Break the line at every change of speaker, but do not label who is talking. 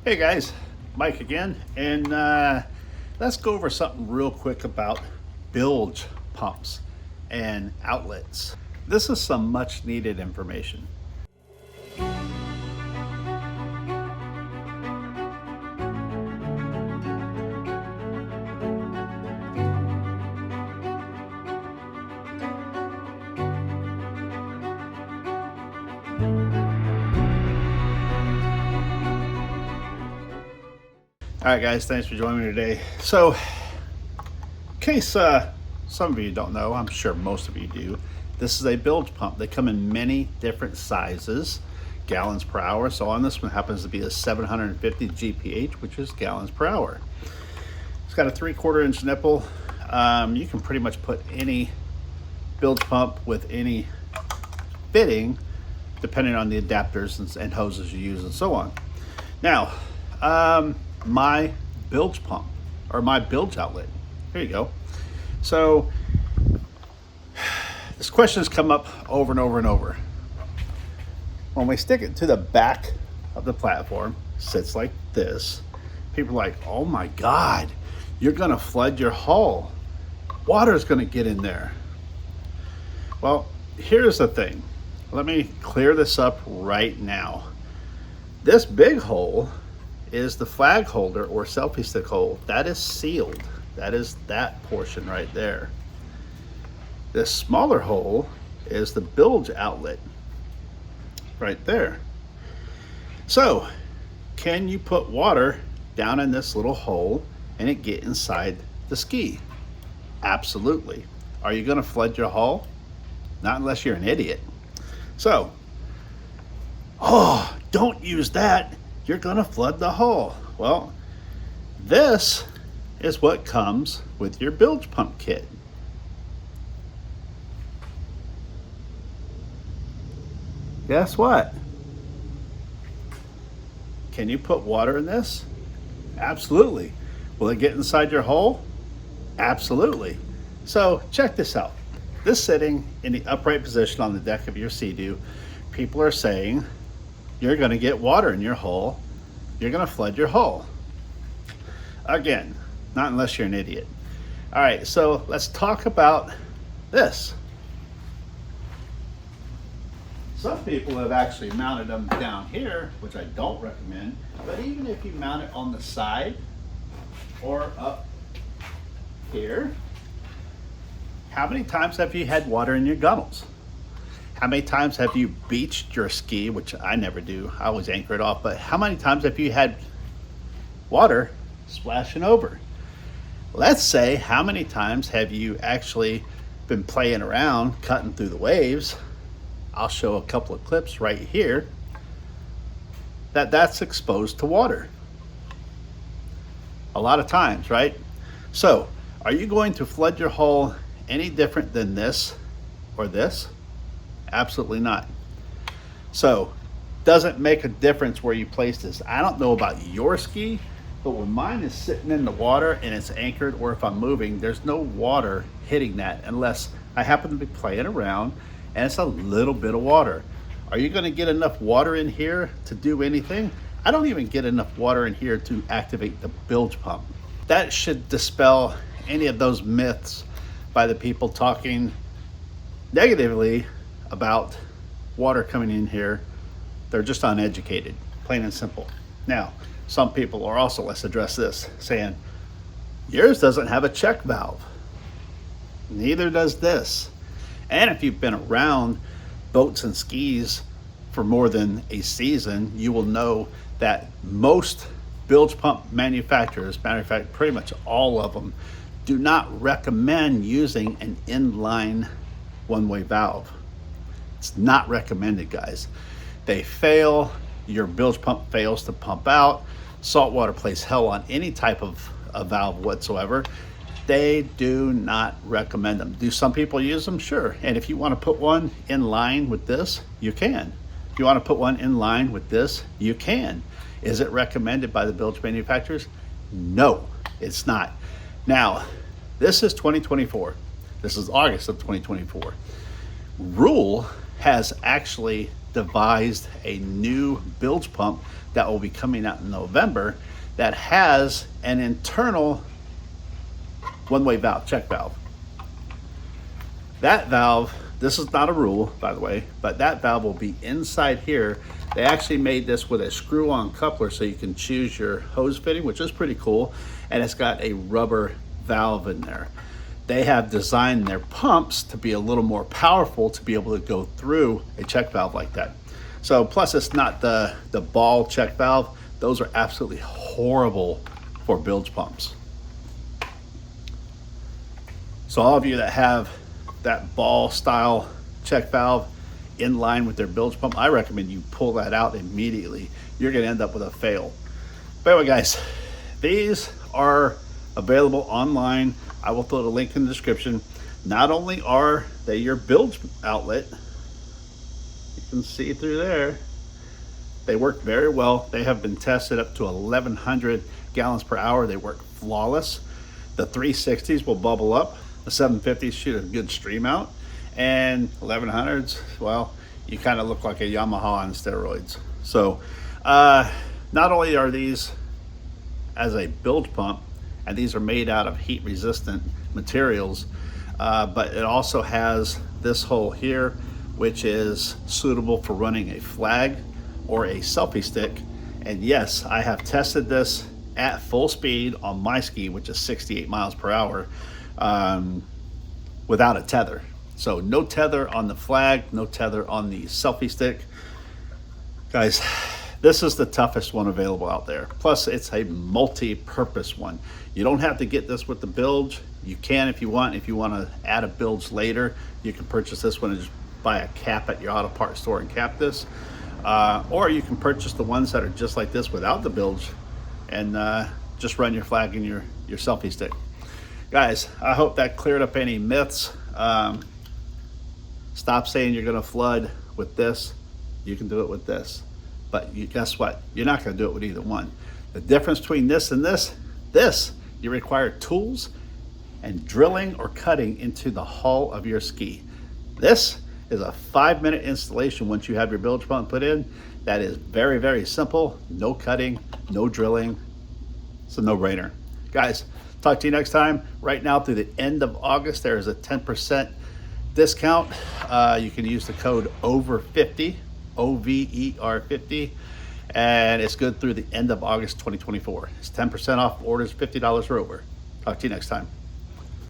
Hey guys, Mike again, and let's go over something real quick about bilge pumps and outlets. This is some much needed information. All right, guys, thanks for joining me today. So, in case some of you don't know, I'm sure most of you do, this is a bilge pump. They come in many different sizes, gallons per hour. So on this one happens to be a 750 GPH, which is gallons per hour. It's got a 3/4 inch nipple. You can pretty much put any bilge pump with any fitting, depending on the adapters and hoses you use and so on. Now, my bilge pump or my bilge outlet. Here you go. So this question has come up over and over and over. When we stick it to the back of the platform, sits like this, people are like, oh my God, you're gonna flood your hull. Water's gonna get in there. Well, here's the thing. Let me clear this up right now. This big hole is the flag holder or selfie stick hole. That is sealed. That is that portion right there. This smaller hole is the bilge outlet right there. So, can you put water down in this little hole and it get inside the ski? Absolutely. Are you gonna flood your hull? Not unless you're an idiot. So, oh, don't use that. You're gonna flood the hull. Well, this is what comes with your bilge pump kit. Guess what? Can you put water in this? Absolutely. Will it get inside your hull? Absolutely. So check this out. This sitting in the upright position on the deck of your Sea-Doo, people are saying you're gonna get water in your hull. You're gonna flood your hull. Again, not unless you're an idiot. All right, so let's talk about this. Some people have actually mounted them down here, which I don't recommend, but even if you mount it on the side or up here, how many times have you had water in your gunnels? How many times have you beached your ski, which I never do, I always anchor it off, but how many times have you had water splashing over? Let's say, how many times have you actually been playing around, cutting through the waves? I'll show a couple of clips right here that's exposed to water. A lot of times, right? So, are you going to flood your hull any different than this or this? Absolutely not. So, doesn't make a difference where you place this. I don't know about your ski, but when mine is sitting in the water and it's anchored, or if I'm moving, there's no water hitting that unless I happen to be playing around and it's a little bit of water. Are you gonna get enough water in here to do anything? I don't even get enough water in here to activate the bilge pump. That should dispel any of those myths by the people talking negatively about water coming in here. They're just uneducated, plain and simple. Now, some people are also, let's address this, saying, yours doesn't have a check valve. Neither does this. And if you've been around boats and skis for more than a season, you will know that most bilge pump manufacturers, matter of fact, pretty much all of them, do not recommend using an inline one-way valve. It's not recommended, guys. They fail. Your bilge pump fails to pump out. Saltwater plays hell on any type of a valve whatsoever. They do not recommend them. Do some people use them? Sure. And if you want to put one in line with this, you can. If you want to put one in line with this, you can. Is it recommended by the bilge manufacturers? No, it's not. Now, this is 2024. This is August of 2024. Rule has actually devised a new bilge pump that will be coming out in November that has an internal one-way valve, check valve. That valve, this is not a rule, by the way, but that valve will be inside here. They actually made this with a screw-on coupler so you can choose your hose fitting, which is pretty cool. And it's got a rubber valve in there. They have designed their pumps to be a little more powerful to be able to go through a check valve like that. So plus it's not the ball check valve. Those are absolutely horrible for bilge pumps. So all of you that have that ball style check valve in line with their bilge pump, I recommend you pull that out immediately. You're gonna end up with a fail. But anyway guys, these are available online. I will throw the link in the description. Not only are they your bilge outlet, you can see through there, they work very well. They have been tested up to 1,100 gallons per hour. They work flawless. The 360s will bubble up. The 750s shoot a good stream out. And 1100s, well, you kind of look like a Yamaha on steroids. So not only are these as a bilge pump, and these are made out of heat resistant materials, but it also has this hole here, which is suitable for running a flag or a selfie stick. And yes, I have tested this at full speed on my ski, which is 68 miles per hour, without a tether. So no tether on the flag, no tether on the selfie stick. Guys, this is the toughest one available out there. Plus it's a multi-purpose one. You don't have to get this with the bilge. You can if you want. If you want to add a bilge later, you can purchase this one and just buy a cap at your auto parts store and cap this. Or you can purchase the ones that are just like this without the bilge and just run your flag and your selfie stick. Guys, I hope that cleared up any myths. Stop saying you're gonna flood with this. You can do it with this. But guess what? You're not gonna do it with either one. The difference between this and this, you require tools and drilling or cutting into the hull of your ski. This is a 5-minute installation once you have your bilge pump put in. That is very, very simple. No cutting, no drilling. It's a no-brainer. Guys, talk to you next time. Right now through the end of August, there is a 10% discount. You can use the code OVER50, OVER50, and it's good through the end of August 2024. It's 10% off orders $50 or over. Talk to you next time.